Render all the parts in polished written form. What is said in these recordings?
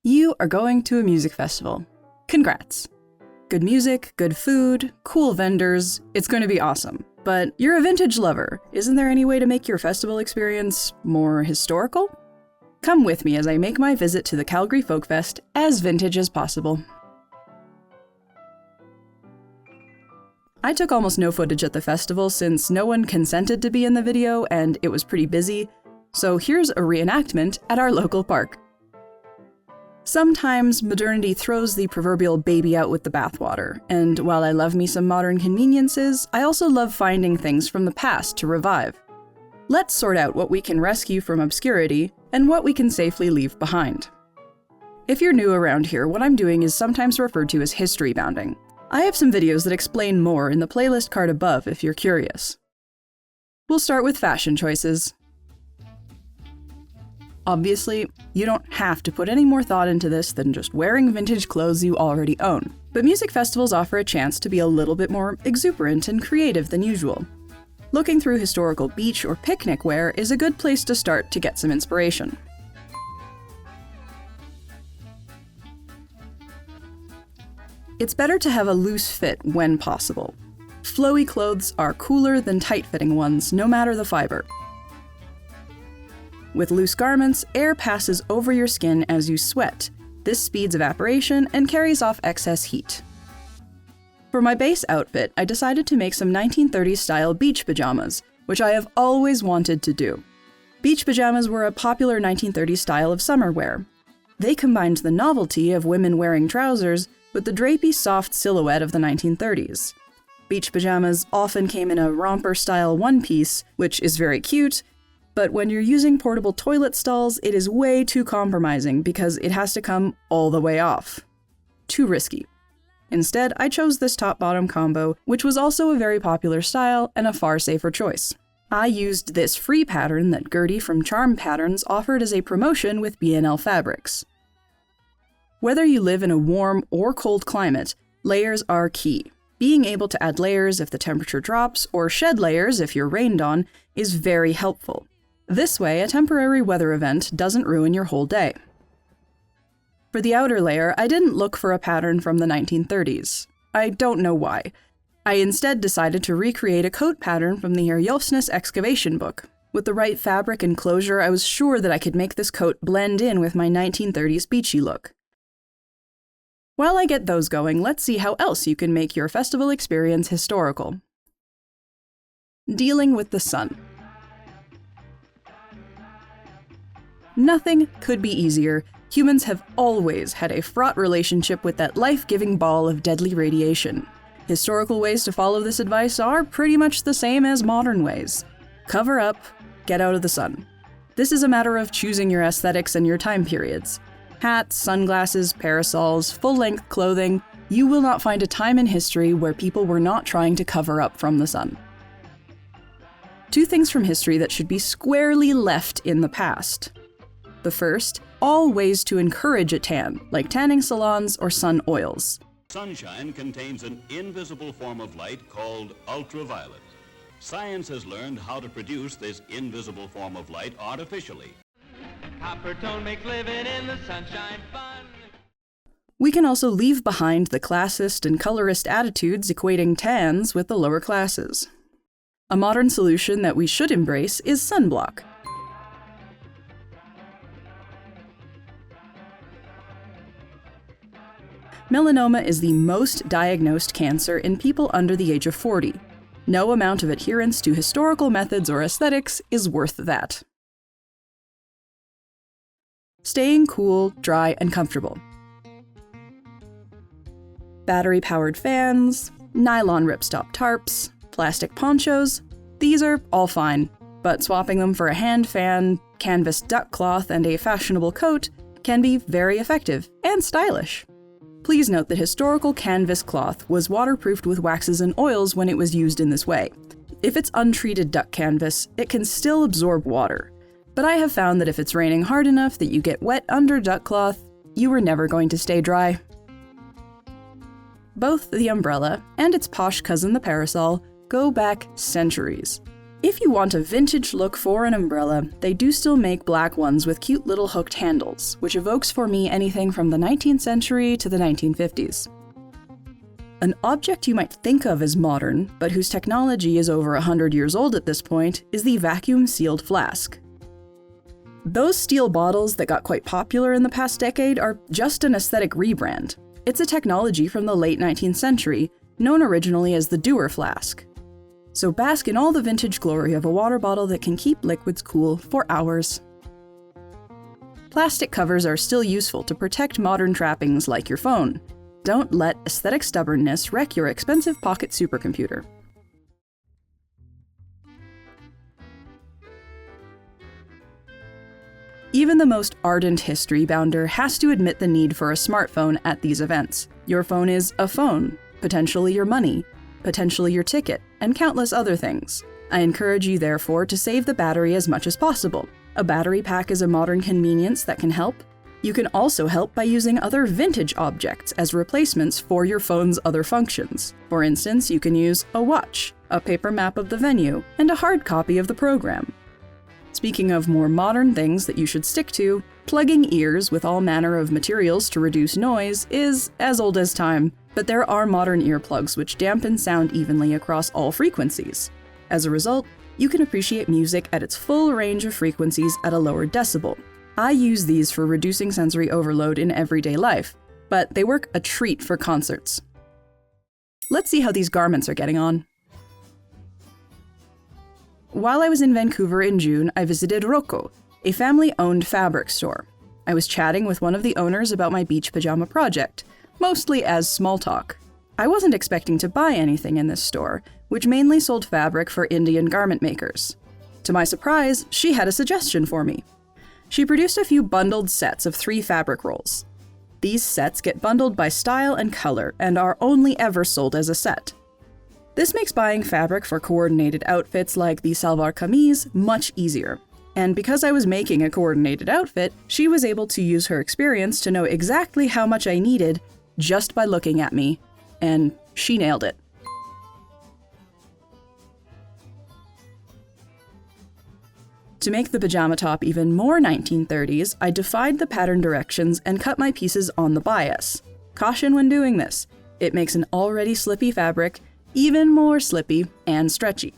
You are going to a music festival. Congrats. Good music, good food, cool vendors, it's going to be awesome. But you're a vintage lover. Isn't there any way to make your festival experience more historical? Come with me as I make my visit to the Calgary Folk Fest as vintage as possible. I took almost no footage at the festival since no one consented to be in the video and it was pretty busy, so here's a reenactment at our local park. Sometimes modernity throws the proverbial baby out with the bathwater, and while I love me some modern conveniences, I also love finding things from the past to revive. Let's sort out what we can rescue from obscurity and what we can safely leave behind. If you're new around here, what I'm doing is sometimes referred to as history bounding. I have some videos that explain more in the playlist card above if you're curious. We'll start with fashion choices. Obviously, you don't have to put any more thought into this than just wearing vintage clothes you already own, but music festivals offer a chance to be a little bit more exuberant and creative than usual. Looking through historical beach or picnic wear is a good place to start to get some inspiration. It's better to have a loose fit when possible. Flowy clothes are cooler than tight-fitting ones, no matter the fiber. With loose garments, air passes over your skin as you sweat. This speeds evaporation and carries off excess heat. For my base outfit, I decided to make some 1930s-style beach pajamas, which I have always wanted to do. Beach pajamas were a popular 1930s style of summer wear. They combined the novelty of women wearing trousers with the drapey, soft silhouette of the 1930s. Beach pajamas often came in a romper-style one-piece, which is very cute, but when you're using portable toilet stalls, it is way too compromising because it has to come all the way off. Too risky. Instead, I chose this top-bottom combo, which was also a very popular style and a far safer choice. I used this free pattern that Gertie from Charm Patterns offered as a promotion with B&L Fabrics. Whether you live in a warm or cold climate, layers are key. Being able to add layers if the temperature drops, or shed layers if you're rained on, is very helpful. This way, a temporary weather event doesn't ruin your whole day. For the outer layer, I didn't look for a pattern from the 1930s. I don't know why. I instead decided to recreate a coat pattern from the Erjosnes excavation book. With the right fabric and closure, I was sure that I could make this coat blend in with my 1930s beachy look. While I get those going, let's see how else you can make your festival experience historical. Dealing with the sun. Nothing could be easier. Humans have always had a fraught relationship with that life-giving ball of deadly radiation. Historical ways to follow this advice are pretty much the same as modern ways. Cover up, get out of the sun. This is a matter of choosing your aesthetics and your time periods. Hats, sunglasses, parasols, full-length clothing, you will not find a time in history where people were not trying to cover up from the sun. Two things from history that should be squarely left in the past. The first, all ways to encourage a tan, like tanning salons or sun oils. Sunshine contains an invisible form of light called ultraviolet. Science has learned how to produce this invisible form of light artificially. Copper tone makes living in the sunshine fun. We can also leave behind the classist and colorist attitudes equating tans with the lower classes. A modern solution that we should embrace is sunblock. Melanoma is the most diagnosed cancer in people under the age of 40. No amount of adherence to historical methods or aesthetics is worth that. Staying cool, dry, and comfortable. Battery-powered fans, nylon ripstop tarps, plastic ponchos, these are all fine, but swapping them for a hand fan, canvas duck cloth, and a fashionable coat can be very effective and stylish. Please note that historical canvas cloth was waterproofed with waxes and oils when it was used in this way. If it's untreated duck canvas, it can still absorb water. But I have found that if it's raining hard enough that you get wet under duck cloth, you are never going to stay dry. Both the umbrella and its posh cousin the parasol go back centuries. If you want a vintage look for an umbrella, they do still make black ones with cute little hooked handles, which evokes for me anything from the 19th century to the 1950s. An object you might think of as modern, but whose technology is over 100 years old at this point, is the vacuum-sealed flask. Those steel bottles that got quite popular in the past decade are just an aesthetic rebrand. It's a technology from the late 19th century, known originally as the Dewar flask. So bask in all the vintage glory of a water bottle that can keep liquids cool for hours. Plastic covers are still useful to protect modern trappings like your phone. Don't let aesthetic stubbornness wreck your expensive pocket supercomputer. Even the most ardent history bounder has to admit the need for a smartphone at these events. Your phone is a phone, potentially your money, potentially your ticket, and countless other things. I encourage you, therefore, to save the battery as much as possible. A battery pack is a modern convenience that can help. You can also help by using other vintage objects as replacements for your phone's other functions. For instance, you can use a watch, a paper map of the venue, and a hard copy of the program. Speaking of more modern things that you should stick to, plugging ears with all manner of materials to reduce noise is as old as time, but there are modern earplugs which dampen sound evenly across all frequencies. As a result, you can appreciate music at its full range of frequencies at a lower decibel. I use these for reducing sensory overload in everyday life, but they work a treat for concerts. Let's see how these garments are getting on. While I was in Vancouver in June, I visited Rocco, a family-owned fabric store. I was chatting with one of the owners about my beach pajama project, mostly as small talk. I wasn't expecting to buy anything in this store, which mainly sold fabric for Indian garment makers. To my surprise, she had a suggestion for me. She produced a few bundled sets of 3 fabric rolls. These sets get bundled by style and color and are only ever sold as a set. This makes buying fabric for coordinated outfits like the Salwar Kameez much easier. And because I was making a coordinated outfit, she was able to use her experience to know exactly how much I needed just by looking at me. And she nailed it. To make the pajama top even more 1930s, I defied the pattern directions and cut my pieces on the bias. Caution when doing this. It makes an already slippy fabric even more slippy and stretchy.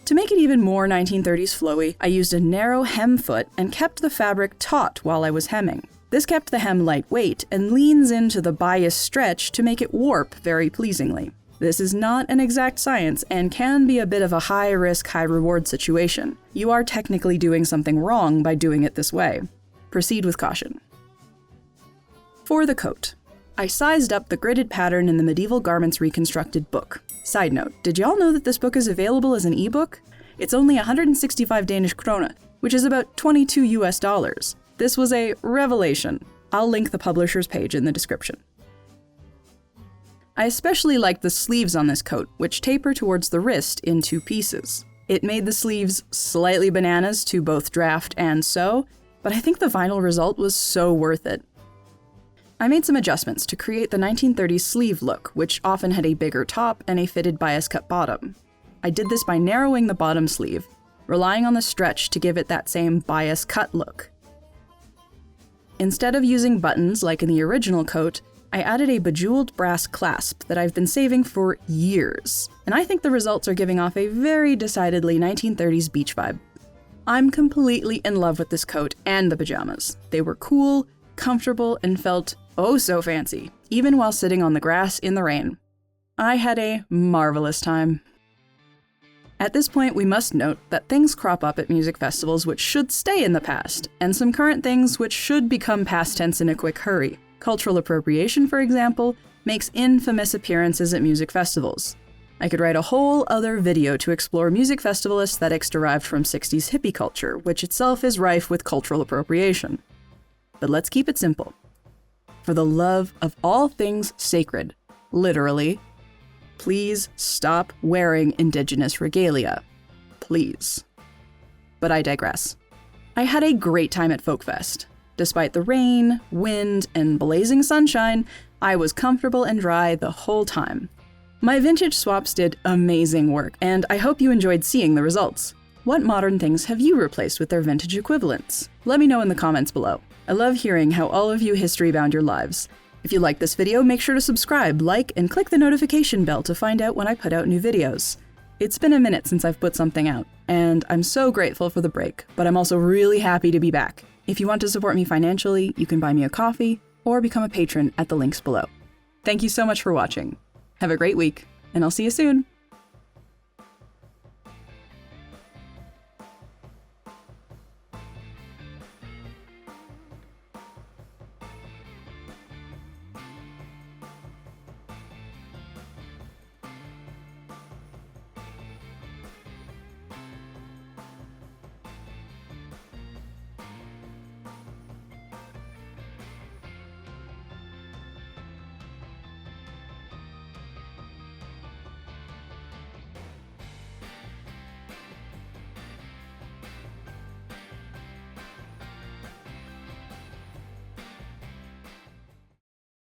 To make it even more 1930s flowy, I used a narrow hem foot and kept the fabric taut while I was hemming. This kept the hem lightweight and leans into the bias stretch to make it warp very pleasingly. This is not an exact science and can be a bit of a high-risk, high-reward situation. You are technically doing something wrong by doing it this way. Proceed with caution. For the coat, I sized up the gridded pattern in the Medieval Garments Reconstructed book. Side note, did y'all know that this book is available as an ebook? It's only 165 Danish krone, which is about $22 US. This was a revelation. I'll link the publisher's page in the description. I especially liked the sleeves on this coat, which taper towards the wrist in 2 pieces. It made the sleeves slightly bananas to both draft and sew, but I think the final result was so worth it. I made some adjustments to create the 1930s sleeve look, which often had a bigger top and a fitted bias cut bottom. I did this by narrowing the bottom sleeve, relying on the stretch to give it that same bias cut look. Instead of using buttons like in the original coat, I added a bejeweled brass clasp that I've been saving for years, and I think the results are giving off a very decidedly 1930s beach vibe. I'm completely in love with this coat and the pajamas. They were cool, comfortable, and felt oh so fancy, even while sitting on the grass in the rain. I had a marvelous time. At this point, we must note that things crop up at music festivals which should stay in the past, and some current things which should become past tense in a quick hurry. Cultural appropriation, for example, makes infamous appearances at music festivals. I could write a whole other video to explore music festival aesthetics derived from 60s hippie culture, which itself is rife with cultural appropriation. But let's keep it simple. For the love of all things sacred, literally, please stop wearing indigenous regalia. Please. But I digress. I had a great time at Folkfest. Despite the rain, wind, and blazing sunshine, I was comfortable and dry the whole time. My vintage swaps did amazing work, and I hope you enjoyed seeing the results. What modern things have you replaced with their vintage equivalents? Let me know in the comments below. I love hearing how all of you history-bound your lives. If you like this video, make sure to subscribe, like, and click the notification bell to find out when I put out new videos. It's been a minute since I've put something out, and I'm so grateful for the break, but I'm also really happy to be back. If you want to support me financially, you can buy me a coffee or become a patron at the links below. Thank you so much for watching. Have a great week, and I'll see you soon!